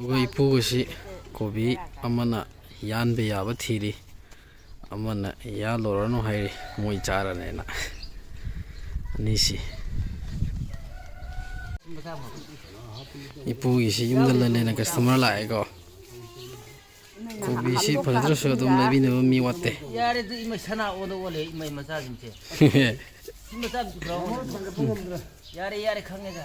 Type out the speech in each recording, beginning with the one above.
ꯑꯩꯈꯣꯏ ꯏꯄꯨꯒꯁꯤ ꯀꯣꯕꯤ ꯑꯃꯅ ꯌꯥꯟꯕ ꯌꯥꯕ ꯊꯤꯔꯤ, ꯑꯃꯅ ꯌꯥꯜꯂꯨꯔꯅꯨ ꯍꯥꯏꯔꯤ, ꯃꯣꯏ ꯆꯥꯔꯅꯦꯅ ꯑꯅꯤꯁꯤ. ꯏꯄꯨꯒꯤꯁꯤ ꯌꯨꯝꯗ ꯂꯩꯅ ꯀꯁꯇꯃꯔ ꯂꯥꯛꯑꯦꯀꯣ. ꯀꯣꯕꯤꯁꯤ ꯐꯖꯗ꯭ꯔꯁꯨ ꯑꯗꯨꯝ ꯂꯩꯕꯤꯅꯕ ꯃꯤ ꯋꯥꯠꯇꯦ. ꯌꯥꯔꯦꯗꯤ ꯏꯃꯩ ꯁꯅꯥ ꯑꯣꯟꯗ ꯑꯣꯜꯂꯦ ꯏꯃꯩ ꯃꯆꯥꯁꯤꯡꯁꯦ. ꯌꯥꯔꯦ ꯌꯥꯔꯦ ꯈꯪꯉꯦꯗ.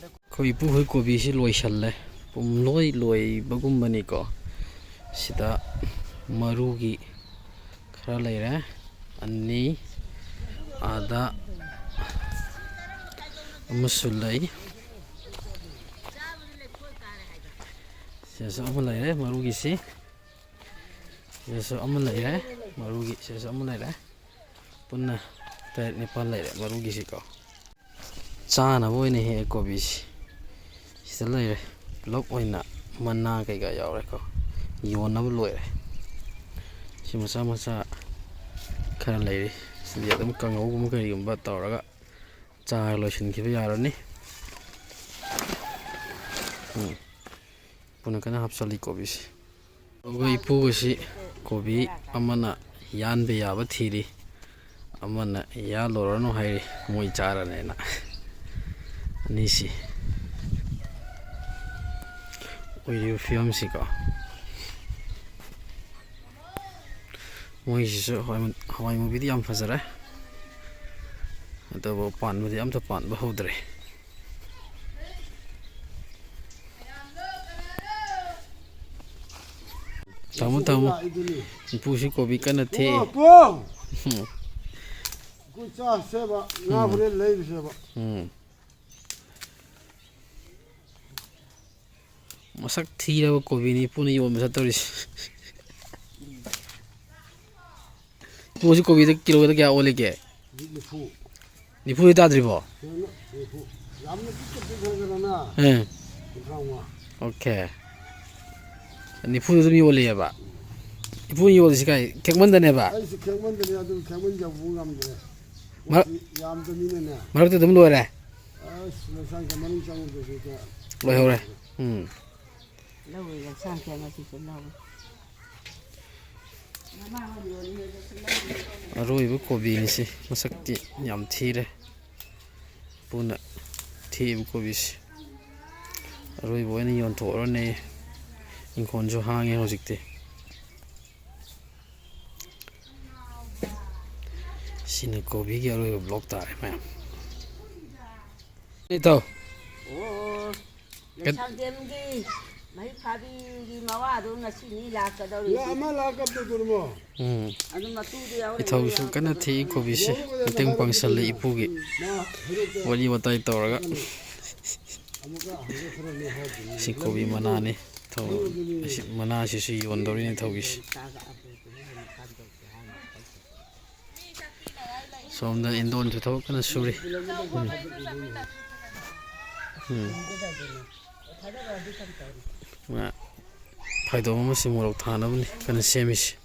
ꯑꯩꯈꯣꯏ ꯏꯄꯨꯍꯣꯏ ꯀꯣꯕꯤꯁꯤ ꯂꯣꯏꯁꯜꯂꯦ, ꯄꯨꯝꯂꯣꯏ ꯂꯣꯏꯕꯒꯨꯝꯕꯅꯤꯀꯣ. ꯁꯤꯗ ꯃꯔꯨꯒꯤ ꯈꯔ ꯂꯩꯔꯦ, ꯑꯅꯤ, ꯑꯥꯗ ꯑꯃꯁꯨ ꯂꯩ, ꯁꯤꯗꯁꯨ ꯑꯃ ꯂꯩꯔꯦ ꯃꯔꯨꯒꯤꯁꯤ, ꯁꯤꯗꯁꯨ ꯑꯃ ꯂꯩꯔꯦ ꯃꯔꯨꯒꯤ, ꯁꯤꯗꯁꯨ ꯑꯃ ꯂꯩꯔꯦ. ꯄꯨꯟꯅ 9 ꯂꯩꯔꯦ ꯃꯔꯨꯒꯤꯁꯤꯀꯣ. ꯆꯥꯅꯕ ꯑꯣꯏꯅ ꯍꯦꯛꯑꯦ ꯀꯣꯕꯤꯁꯤ. ꯁꯤꯗ ꯂꯩꯔꯦ ꯄꯨꯂꯞ ꯑꯣꯏꯅ ꯃꯅꯥ ꯀꯩꯀꯥ ꯌꯥꯎꯔꯦꯀꯣ, ꯌꯣꯟꯅꯕ ꯂꯣꯏꯔꯦ. ꯁꯤ ꯃꯆꯥ ꯃꯆꯥ ꯈꯔ ꯂꯩꯔꯤ, ꯁꯤꯗꯤ ꯑꯗꯨꯝ ꯀꯥꯡꯍꯧꯒꯨꯝꯕ ꯀꯔꯤꯒꯨꯝꯕ ꯇꯧꯔꯒ ꯆꯥꯔ ꯂꯣꯏꯁꯤꯟꯈꯤꯕ ꯌꯥꯔꯅꯤ. ꯄꯨꯟꯅ ꯀꯟꯅ ꯍꯥꯞꯆꯜꯂꯤ ꯀꯣꯕꯤꯁꯤ. ꯑꯩꯈꯣꯏ ꯏꯄꯨꯒꯁꯤ ꯀꯣꯕꯤ ꯑꯃꯅ ꯌꯥꯟꯕ ꯌꯥꯕ ꯊꯤꯔꯤ, ꯑꯃꯅ ꯌꯥꯜꯂꯨꯔꯅꯨ ꯍꯥꯏꯔꯤ, ꯃꯣꯏ ꯆꯥꯔꯅꯦꯅ ꯑꯅꯤꯁꯤ ꯑꯣꯏꯔꯤꯕ ꯐꯤꯕꯝꯁꯤꯀꯣ. ꯃꯣꯏꯁꯤꯁꯨ ꯍꯋꯥꯏ ꯃꯨꯕꯤꯗꯤ ꯌꯥꯝ ꯐꯖꯔꯦ, ꯑꯗꯨꯕꯨ ꯄꯥꯟꯕꯗꯤ ꯑꯝꯇ ꯄꯥꯟꯕ ꯍꯧꯗ꯭ꯔꯤ. ꯊꯝꯃꯣ ꯏꯄꯨꯁꯤ ꯀꯣꯕꯤ ꯀꯟꯅ ꯊꯦꯛꯏ. ꯃꯁꯛ ꯊꯤꯔꯕ ꯀꯣꯕꯤꯅꯤ ꯏꯄꯨꯅ ꯌꯣꯟꯕ ꯆꯠꯇꯧꯔꯤꯁꯤ. ꯏꯄꯨꯁꯤ ꯀꯣꯕꯤꯗ ꯀꯤꯂꯣꯗ ꯀꯌా ꯑꯣꯜꯂꯤꯒꯦ? 90 ꯇꯥꯗ꯭ꯔꯤꯕꯣ? ꯑꯣꯀꯦ, 90 ꯑꯗꯨꯝ ꯌꯣꯜꯂꯤꯑꯕ. ꯏꯄꯨꯅ ꯌꯣꯜꯂꯤꯁꯤ ꯀꯥꯏ ꯈꯦꯛꯃꯟꯗꯅꯦꯕ? ꯃꯔꯛꯇ ꯑꯗꯨꯝ ꯂꯣꯏꯔꯦ? ꯂꯣꯏꯍꯧꯔꯦ. ꯑꯔꯣꯏꯕ ꯀꯣꯕꯤꯅꯤꯁꯤ, ꯃꯁꯛꯇꯤ ꯌꯥꯝ ꯊꯤꯔꯦ. ꯄꯨꯟꯅ ꯊꯦꯛꯏꯕ ꯀꯣꯕꯤꯁꯤ ꯑꯔꯣꯏꯕ ꯑꯣꯏꯅ ꯌꯣꯟꯊꯣꯛꯑꯔꯅꯤ. ꯏꯪꯈꯣꯜꯁꯨ ꯍꯥꯡꯉꯦ ꯍꯧꯖꯤꯛꯇꯤ. ꯁꯤꯅ ꯀꯣꯕꯤꯒꯤ ꯑꯔꯣꯏꯕ ꯕ꯭ꯂꯣꯛ ꯇꯥꯔꯦ ꯃꯌꯥꯝ. ꯏꯇꯥꯎ ꯃꯍꯤꯛ ꯐꯥꯕꯤꯒꯤ ꯃꯋꯥꯗꯣ ꯉꯁꯤꯅꯤ ꯂꯥꯛꯀꯗꯧꯔꯤ. ꯏꯊꯧꯁꯨ ꯀꯟꯅ ꯊꯦꯛꯏ ꯀꯣꯕꯤꯁꯤ, ꯃꯇꯦꯡ ꯄꯥꯡꯁꯜꯂꯤ ꯏꯄꯨꯒꯤ, ꯋꯥꯔꯤ ꯋꯥꯇꯥꯏ ꯇꯧꯔꯒ. ꯁꯤ ꯀꯣꯕꯤ ꯃꯅꯥꯅꯤ, ꯃꯅꯥꯁꯤꯁꯨ ꯌꯣꯟꯗꯧꯔꯤꯅꯤ ꯊꯧꯒꯤꯁꯤ. ꯁꯣꯝꯗ ꯏꯟꯗꯣꯟꯁꯨ ꯊꯕꯛ ꯀꯟꯅ ꯁꯨꯔꯤ. ꯐꯩꯗꯣꯝ ꯑꯃꯁꯤ ꯃꯣꯔꯣꯛ ꯊꯥꯅꯕꯅꯤ ꯀꯟꯅ ꯁꯦꯝꯃꯤꯁꯤ.